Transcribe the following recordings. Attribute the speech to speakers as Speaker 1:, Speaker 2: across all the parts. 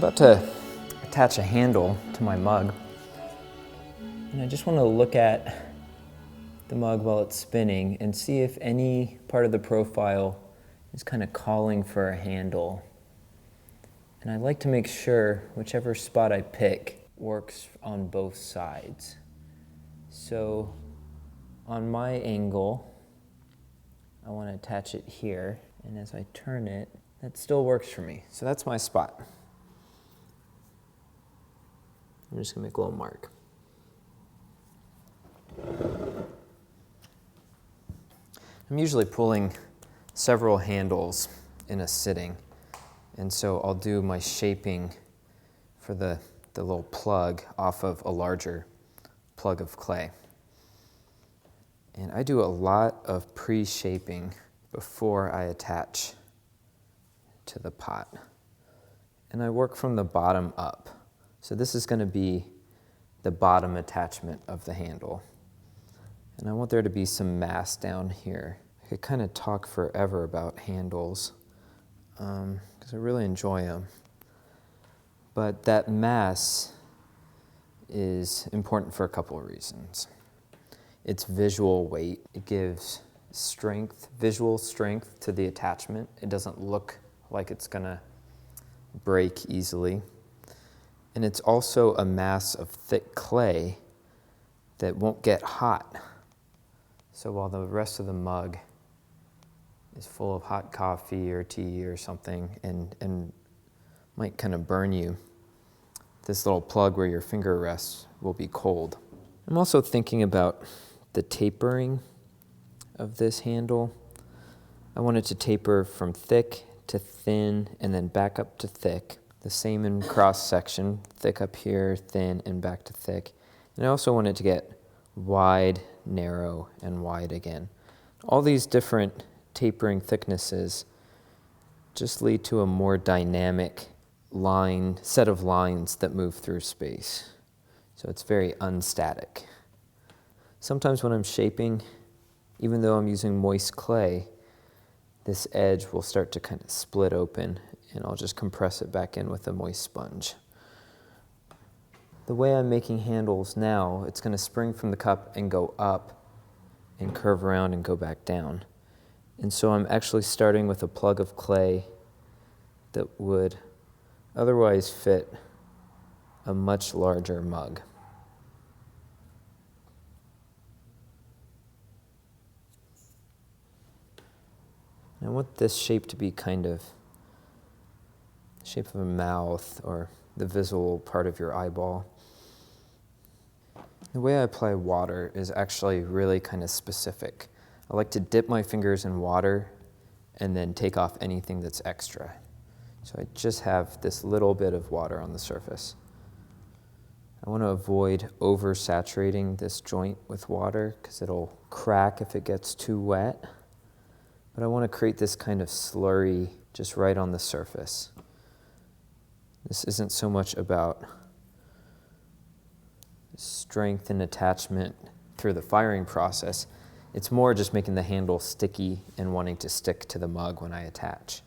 Speaker 1: about to attach a handle to my mug, and I just want to look at the mug while it's spinning and see if any part of the profile is kind of calling for a handle. And I like to make sure whichever spot I pick works on both sides. So on my angle, I want to attach it here, and as I turn it, that still works for me. So that's my spot. I'm just gonna make a little mark. I'm usually pulling several handles in a sitting, and so I'll do my shaping for the little plug off of a larger plug of clay. And I do a lot of pre-shaping before I attach to the pot. And I work from the bottom up. So this is going to be the bottom attachment of the handle. And I want there to be some mass down here. I could kind of talk forever about handles because I really enjoy them. But that mass is important for a couple of reasons. It's visual weight. It gives strength, visual strength to the attachment. It doesn't look like it's going to break easily. And it's also a mass of thick clay that won't get hot. So while the rest of the mug is full of hot coffee or tea or something and might kind of burn you, this little plug where your finger rests will be cold. I'm also thinking about the tapering of this handle. I want it to taper from thick to thin and then back up to thick. The same in cross section, thick up here, thin, and back to thick. And I also want it to get wide, narrow, and wide again. All these different tapering thicknesses just lead to a more dynamic set of lines that move through space. So it's very unstatic. Sometimes when I'm shaping, even though I'm using moist clay, this edge will start to kind of split open, and I'll just compress it back in with a moist sponge. The way I'm making handles now, it's going to spring from the cup and go up and curve around and go back down. And so I'm actually starting with a plug of clay that would otherwise fit a much larger mug. I want this shape to be kind of the shape of a mouth or the visible part of your eyeball. The way I apply water is actually really kind of specific. I like to dip my fingers in water and then take off anything that's extra. So I just have this little bit of water on the surface. I want to avoid oversaturating this joint with water because it'll crack if it gets too wet. But I want to create this kind of slurry just right on the surface. This isn't so much about strength and attachment through the firing process. It's more just making the handle sticky and wanting to stick to the mug when I attach.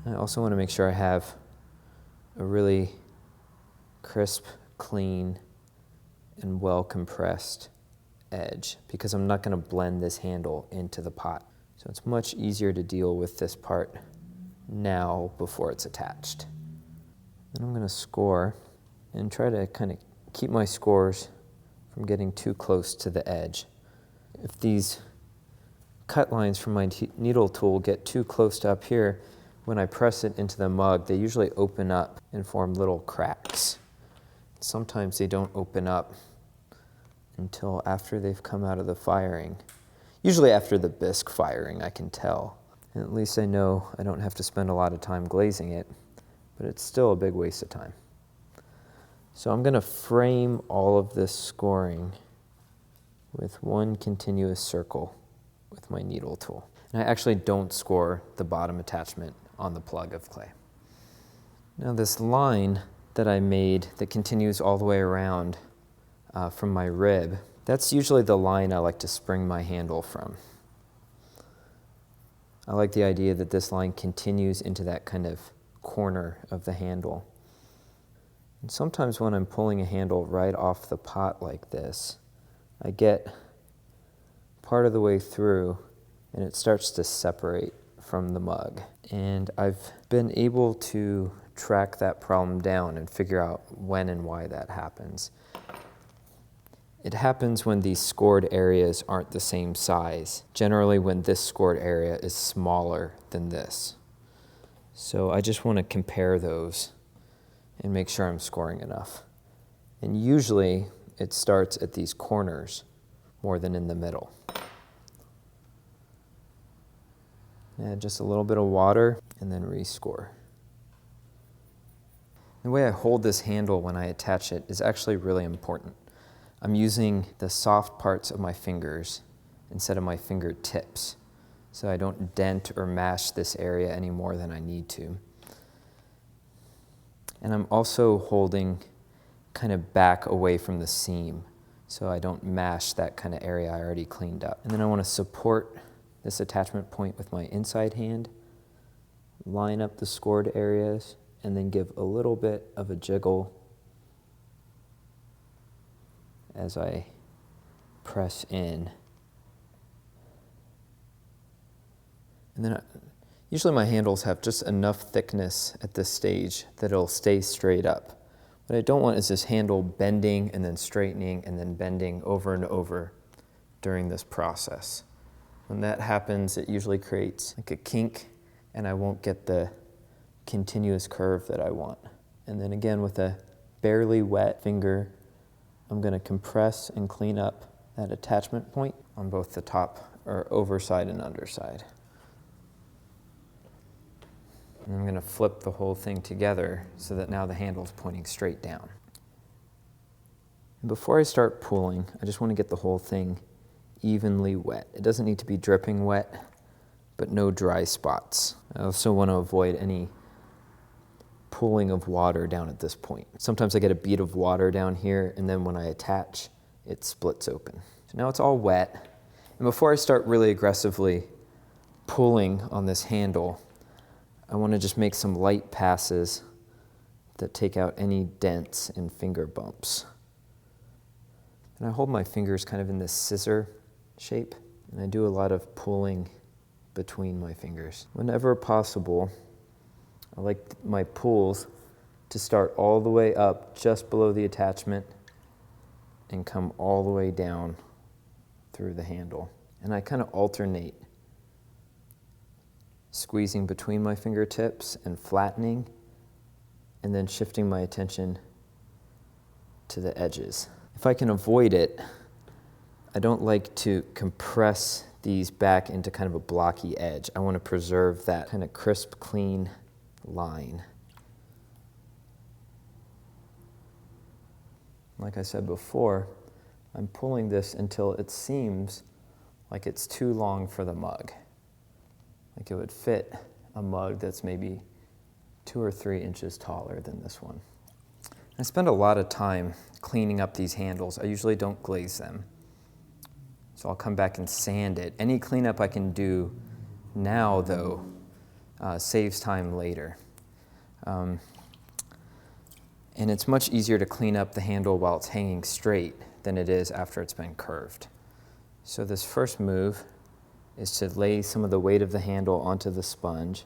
Speaker 1: I also want to make sure I have a really crisp, clean, and well compressed edge because I'm not going to blend this handle into the pot. So it's much easier to deal with this part now before it's attached. Then I'm going to score and try to kind of keep my scores from getting too close to the edge. If these cut lines from my needle tool get too close to up here, when I press it into the mug, they usually open up and form little cracks. Sometimes they don't open up until after they've come out of the firing. Usually after the bisque firing, I can tell. And at least I know I don't have to spend a lot of time glazing it, but it's still a big waste of time. So I'm going to frame all of this scoring with one continuous circle with my needle tool. And I actually don't score the bottom attachment on the plug of clay. Now this line that I made that continues all the way around from my rib, that's usually the line I like to spring my handle from. I like the idea that this line continues into that kind of corner of the handle. And sometimes when I'm pulling a handle right off the pot like this, I get part of the way through and it starts to separate from the mug. And I've been able to track that problem down and figure out when and why that happens. It happens when these scored areas aren't the same size, generally when this scored area is smaller than this. So I just want to compare those and make sure I'm scoring enough. And usually it starts at these corners more than in the middle. Add just a little bit of water and then rescore. The way I hold this handle when I attach it is actually really important. I'm using the soft parts of my fingers instead of my fingertips, so I don't dent or mash this area any more than I need to. And I'm also holding kind of back away from the seam, so I don't mash that kind of area I already cleaned up. And then I want to support this attachment point with my inside hand, line up the scored areas, and then give a little bit of a jiggle as I press in. And then usually my handles have just enough thickness at this stage that it'll stay straight up. What I don't want is this handle bending and then straightening and then bending over and over during this process. When that happens, it usually creates like a kink and I won't get the continuous curve that I want. And then again, with a barely wet finger, I'm going to compress and clean up that attachment point on both the top or overside and underside. And I'm going to flip the whole thing together so that now the handle's pointing straight down. And before I start pulling, I just want to get the whole thing evenly wet. It doesn't need to be dripping wet, but no dry spots. I also want to avoid any pooling of water down at this point. Sometimes I get a bead of water down here, and then when I attach, it splits open. So now it's all wet. And before I start really aggressively pulling on this handle, I want to just make some light passes that take out any dents and finger bumps. And I hold my fingers kind of in this scissor shape, and I do a lot of pulling between my fingers. Whenever possible, I like my pulls to start all the way up just below the attachment and come all the way down through the handle. And I kind of alternate squeezing between my fingertips and flattening, and then shifting my attention to the edges. If I can avoid it, I don't like to compress these back into kind of a blocky edge. I want to preserve that kind of crisp, clean line. Like I said before, I'm pulling this until it seems like it's too long for the mug. Like it would fit a mug that's maybe 2 or 3 inches taller than this one. I spend a lot of time cleaning up these handles. I usually don't glaze them. So I'll come back and sand it. Any cleanup I can do now, though, saves time later. And it's much easier to clean up the handle while it's hanging straight than it is after it's been curved. So this first move is to lay some of the weight of the handle onto the sponge,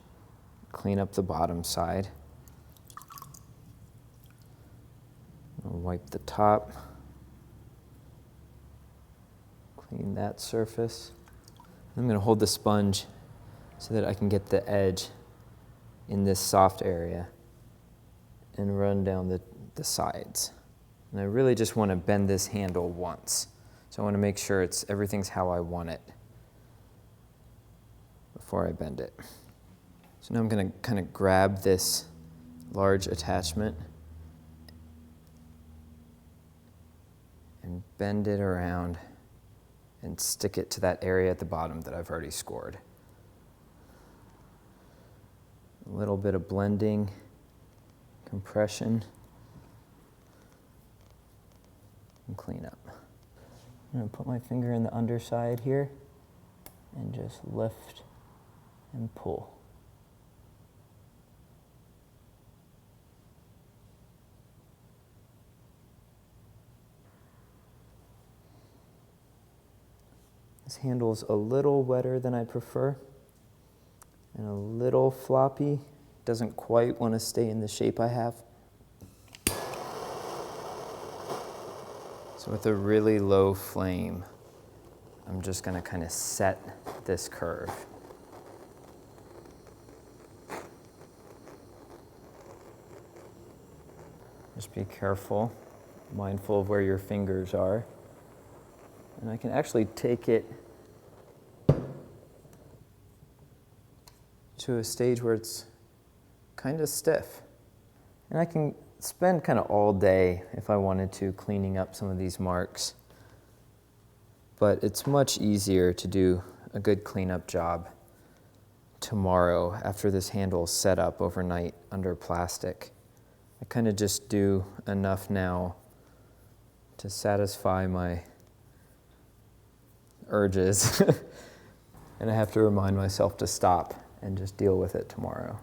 Speaker 1: clean up the bottom side. I'll wipe the top, clean that surface. I'm going to hold the sponge so that I can get the edge in this soft area and run down the sides. And I really just want to bend this handle once. So I want to make sure everything's how I want it before I bend it. So now I'm going to kind of grab this large attachment and bend it around and stick it to that area at the bottom that I've already scored. A little bit of blending, compression, and clean up. I'm going to put my finger in the underside here and just lift and pull. This handle's a little wetter than I prefer and a little floppy. Doesn't quite want to stay in the shape I have. So with a really low flame, I'm just going to kind of set this curve. Just be careful, mindful of where your fingers are. And I can actually take it to a stage where it's kind of stiff. And I can spend kind of all day, if I wanted to, cleaning up some of these marks. But it's much easier to do a good cleanup job tomorrow after this handle is set up overnight under plastic. I kind of just do enough now to satisfy my urges. And I have to remind myself to stop and just deal with it tomorrow.